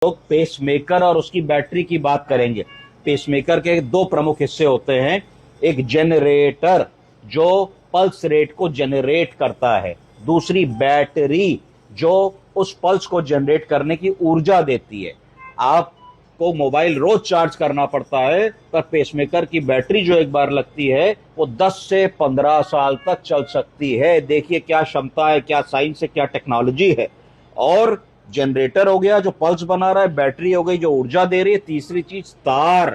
लोग पेसमेकर और उसकी बैटरी की बात करेंगे। पेसमेकर के दो प्रमुख हिस्से होते हैं, एक जनरेटर जो पल्स रेट को जनरेट करता है, दूसरी बैटरी जो उस पल्स को जनरेट करने की ऊर्जा देती है। आपको मोबाइल रोज चार्ज करना पड़ता है, पर पेसमेकर की बैटरी जो एक बार लगती है वो 10 से 15 साल तक चल सकती है। देखिए क्या क्षमता है, क्या साइंस है, क्या टेक्नोलॉजी है। और जनरेटर हो गया जो पल्स बना रहा है, बैटरी हो गई जो ऊर्जा दे रही है, तीसरी चीज तार।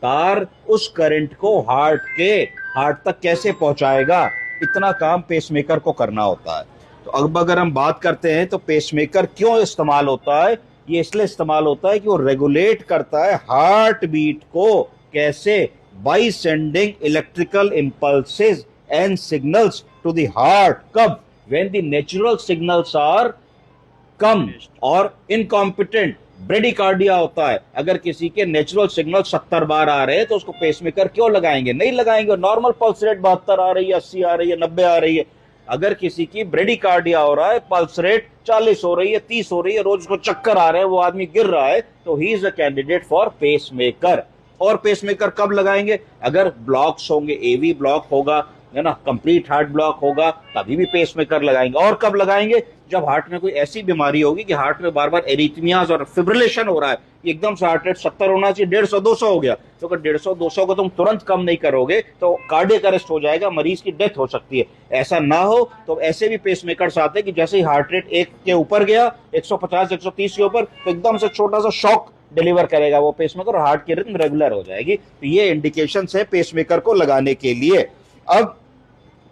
तार उस करंट को हार्ट तक कैसे पहुंचाएगा, इतना काम पेसमेकर को करना होता है। तो अब अगर हम बात करते हैं तो पेसमेकर क्यों इस्तेमाल होता है, ये इसलिए इस्तेमाल होता है कि वो रेगुलेट करता है हार्ट बीट को। कैसे? By sending electrical impulses and signals to the heart. कब? When the natural signals are कम और इनकॉम्पिटेंट, ब्रेडिकार्डिया होता है। अगर किसी के नेचुरल सिग्नल 70 बार आ रहे हैं तो उसको पेसमेकर क्यों लगाएंगे? नहीं लगाएंगे। नॉर्मल पल्स रेट 72 आ रही है, 80 आ रही है, 90 आ रही है। अगर किसी की ब्रेडिकार्डिया हो रहा है, पल्स रेट 40 हो रही है, 30 हो रही है, रोज उसको चक्कर आ रहे हैं, वो आदमी गिर रहा है, तो he is a candidate for pacemaker. और पेसमेकर कब लगाएंगे? अगर ब्लॉक्स होंगे, एवी ब्लॉक होगा, है ना, कंप्लीट हार्ट ब्लॉक होगा, तभी भी पेसमेकर लगाएंगे। और कब लगाएंगे? जब हार्ट में कोई ऐसी बीमारी होगी कि हार्ट में बार बार एरिथमियाज और फिब्रिलेशन हो रहा है, एकदम से हार्ट रेट 70 होना चाहिए, 150-200 हो गया, तो अगर 150-200 को तुम तुरंत कम नहीं करोगे तो कार्डियक अरेस्ट हो जाएगा, मरीज की डेथ हो सकती है। ऐसा ना हो तो ऐसे भी पेसमेकर्स आते हैं कि जैसे ही हार्ट रेट 1 के ऊपर गया, 150-130 के ऊपर, तो एकदम से छोटा सा शॉक डिलीवर करेगा वो पेसमेकर और हार्ट की रिदम रेगुलर हो जाएगी। तो ये इंडिकेशन है पेसमेकर को लगाने के लिए। अब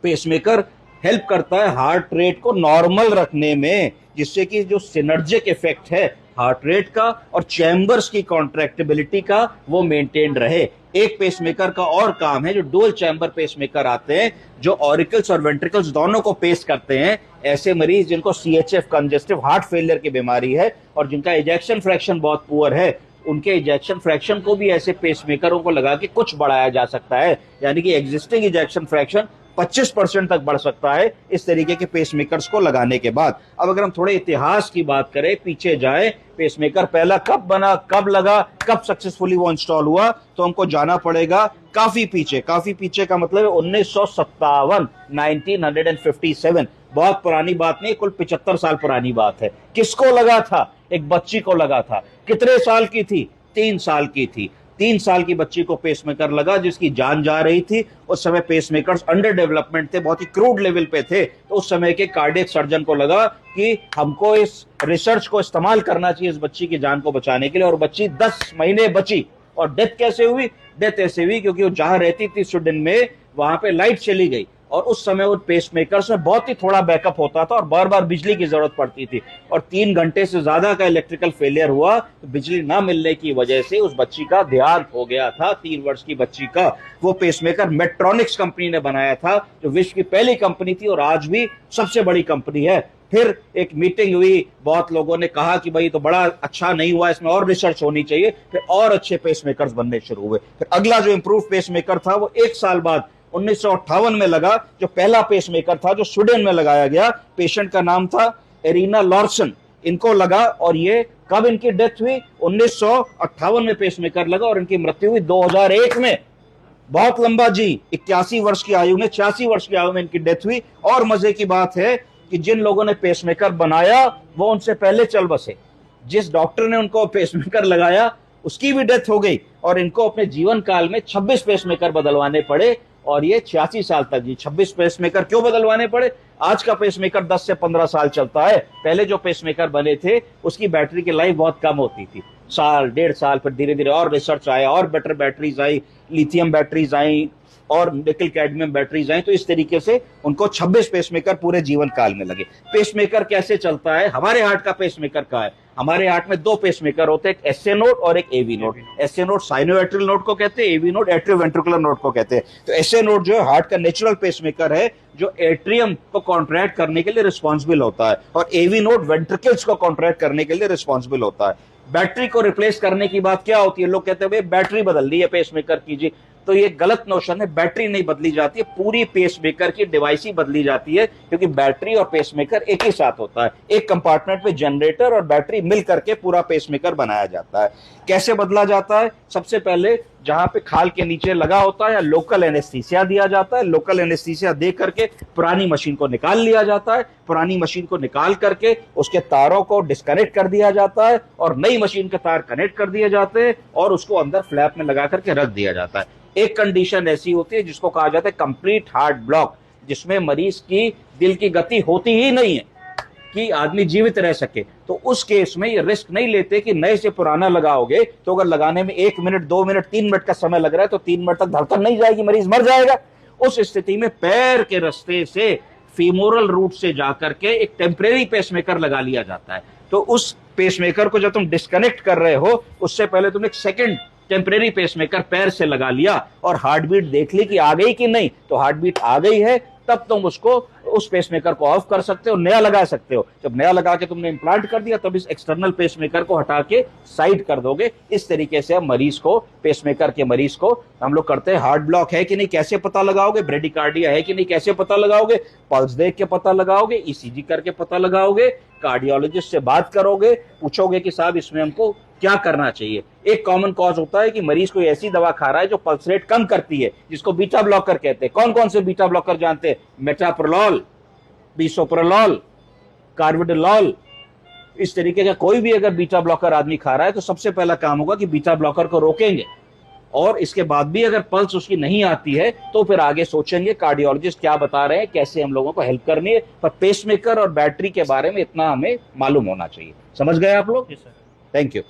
पेसमेकर हेल्प करता है हार्ट रेट को नॉर्मल रखने में, जिससे कि जो सिनर्जिक इफेक्ट है हार्ट रेट का और चैम्बर्स की कॉन्ट्रैक्टिबिलिटी का वो मेंटेन रहे। एक पेसमेकर का और काम है, जो डुअल चैम्बर पेसमेकर आते हैं, जो ऑरिकल्स और वेंट्रिकल्स दोनों को पेस करते हैं। ऐसे मरीज जिनको सीएचएफ कंजेस्टिव हार्ट फेलियर की बीमारी है और जिनका इजेक्शन फ्रैक्शन बहुत पुअर है, उनके इजेक्शन फ्रैक्शन को भी ऐसे पेसमेकरों को लगा के कुछ बढ़ाया जा सकता है, यानी कि एग्जिस्टिंग इजेक्शन फ्रैक्शन 25% तक बढ़ सकता है इस तरीके के पेसमेकर्स को लगाने के बाद। अब अगर हम थोड़े इतिहास की बात करें, पीछे जाएं, पेसमेकर पहला कब बना, कब लगा, कब सक्सेसफुली वो इंस्टॉल हुआ, तो हमको जाना पड़ेगा काफी पीछे। काफी पीछे का मतलब है 1957, 1957। बहुत पुरानी बात नहीं, कुल 75 साल पुरानी बात है। किसको लगा था? एक बच्ची को लगा था। कितने साल की थी? 3 साल की थी। 3 साल की बच्ची को पेसमेकर लगा जिसकी जान जा रही थी। उस समय पेसमेकर्स अंडर डेवलपमेंट थे, बहुत ही क्रूड लेवल पे थे। तो उस समय के कार्डियक सर्जन को लगा कि हमको इस रिसर्च को इस्तेमाल करना चाहिए इस बच्ची की जान को बचाने के लिए। और बच्ची 10 महीने बची। और डेथ कैसे हुई? डेथ ऐसे हुई क्योंकि वो जहां रहती थी स्वीडन में, वहां पे लाइट चली गई और उस समय वो पेसमेकर्स में बहुत ही थोड़ा बैकअप होता था और बार बार बिजली की जरूरत पड़ती थी। और 3 घंटे से ज्यादा का इलेक्ट्रिकल फेलियर हुआ तो बिजली ना मिलने की वजह से उस बच्ची का देहांत हो गया था। 3 वर्ष की बच्ची का। वो पेसमेकर मेट्रॉनिक्स कंपनी ने बनाया था, जो विश्व की पहली कंपनी थी और आज भी सबसे बड़ी कंपनी है। फिर एक मीटिंग हुई, बहुत लोगों ने कहा कि भाई तो बड़ा अच्छा नहीं हुआ, इसमें और रिसर्च होनी चाहिए। फिर और अच्छे पेसमेकर्स बनने शुरू हुए। फिर अगला जो इंप्रूव पेसमेकर था वो 1 साल बाद 1958 में लगा, जो पहला पेसमेकर था जो स्वीडन में लगाया गया। पेशेंट का नाम था एरिना लॉर्सन। इनको लगा और ये कब इनकी डेथ हुई? 1958 में पेसमेकर लगा और इनकी मृत्यु हुई 2001 में। बहुत लंबा जी, 81 वर्ष की आयु में, 86 वर्ष की आयु में इनकी डेथ हुई। और मजे की बात है कि जिन लोगों ने पेसमेकर बनाया वो उनसे पहले चल बसे। जिस डॉक्टर ने उनको पेसमेकर लगाया उसकी भी डेथ हो गई और इनको अपने जीवन काल में 26 पेसमेकर बदलवाने पड़े और ये 86 साल तक जी। 26 पेसमेकर क्यों बदलवाने पड़े? आज का पेसमेकर 10 से 15 साल चलता है। पहले जो पेसमेकर बने थे उसकी बैटरी की लाइफ बहुत कम होती थी, साल 1.5 साल। फिर धीरे धीरे और रिसर्च आया और बेटर बैटरीज आई, लिथियम बैटरीज आई और निकल कैडमियम बैटरीज आई। तो इस तरीके से उनको 26 पेसमेकर पूरे जीवन काल में लगे। पेसमेकर कैसे चलता है? हमारे हार्ट का पेसमेकर का है। हमारे हार्ट में 2 पेसमेकर होते हैं, एक एसए नोड और एक AV node. SA node sinoatrial node को कहते हैं, एवी नोड एट्रियोवेंट्रिकुलर नोड को कहते हैं। तो एसए नोड जो है हार्ट का नेचुरल पेसमेकर है, जो एट्रियम को कॉन्ट्रैक्ट करने के लिए रिस्पॉन्सिबल होता है और एवी नोड वेंट्रिकल्स को कॉन्ट्रैक्ट करने के लिए रिस्पॉन्सिबल होता है। बैटरी को रिप्लेस करने की बात क्या होती है? लोग कहते हैं भाई बैटरी बदल दी है पेसमेकर की जी। तो ये गलत नोशन है। बैटरी नहीं बदली जाती है, पूरी पेसमेकर की डिवाइस ही बदली जाती है, क्योंकि बैटरी और पेसमेकर एक ही साथ होता है। एक कंपार्टमेंट में जनरेटर और बैटरी मिल करके पूरा पेसमेकर बनाया जाता है। कैसे बदला जाता है? सबसे पहले जहां पे खाल के नीचे लगा होता है लोकल एनेस्थीसिया दिया जाता है। लोकल एनेस्थीसिया दे करके पुरानी मशीन को निकाल लिया जाता है। पुरानी मशीन को निकाल करके उसके तारों को डिस्कनेक्ट कर दिया जाता है और नई मशीन के तार कनेक्ट कर दिए जाते हैं और उसको अंदर फ्लैप में लगा करके रख दिया जाता है। एक कंडीशन ऐसी होती है जिसको कहा जाता है कंप्लीट हार्ट ब्लॉक, जिसमें मरीज की दिल की गति होती ही नहीं है कि आदमी जीवित रह सके। तो उस केस में ये रिस्क नहीं लेते कि नए से पुराना लगाओगे तो अगर लगाने में 1 मिनट 2 मिनट 3 मिनट का समय लग रहा है तो 3 मिनट तक धड़कन नहीं जाएगी, मरीज मर जाएगा। उस स्थिति में पैर के रास्ते से फीमोरल रूट से जाकर के एक टेम्परेरी पेसमेकर लगा लिया जाता है। तो उस पेसमेकर को जब तुम डिस्कनेक्ट कर रहे हो उससे पहले तुमने एक सेकंड टेम्परेरी पेसमेकर पैर से लगा लिया और हार्ट बीट देख ली कि आ गई कि नहीं। तो हार्ट बीट आ गई है तब तुम उसको उस पेसमेकर को ऑफ कर सकते हो, नया लगा सकते हो। जब नया लगा के तुमने इंप्लांट कर दिया तब इस एक्सटर्नल पेसमेकर को हटा के साइड कर दोगे। इस तरीके से हम मरीज को, पेसमेकर के मरीज को हम लोग करते हैं। हार्ट ब्लॉक है कि नहीं कैसे पता लगाओगे, ब्रेडिकार्डिया है कि नहीं कैसे पता लगाओगे, पल्स देख के पता लगाओगे, ईसीजी करके पता लगाओगे, कार्डियोलॉजिस्ट से बात करोगे, पूछोगे कि साहब इसमें हमको क्या करना चाहिए। एक कॉमन कॉज होता है कि मरीज कोई ऐसी दवा खा रहा है जो पल्स रेट कम करती है, जिसको बीटा ब्लॉकर कहते हैं। कौन कौन से बीटा ब्लॉकर जानते हैं? मेटाप्रोलॉल, बिसोप्रोलॉल, कार्बिडोलॉल। इस तरीके का कोई भी अगर बीटा ब्लॉकर आदमी खा रहा है तो सबसे पहला काम होगा कि बीटा ब्लॉकर को रोकेंगे और इसके बाद भी अगर पल्स उसकी नहीं आती है तो फिर आगे सोचेंगे कार्डियोलॉजिस्ट क्या बता रहे हैं, कैसे हम लोगों को हेल्प करनी है। पर पेसमेकर और बैटरी के बारे में इतना हमें मालूम होना चाहिए। समझ गए आप लोग? Thank you.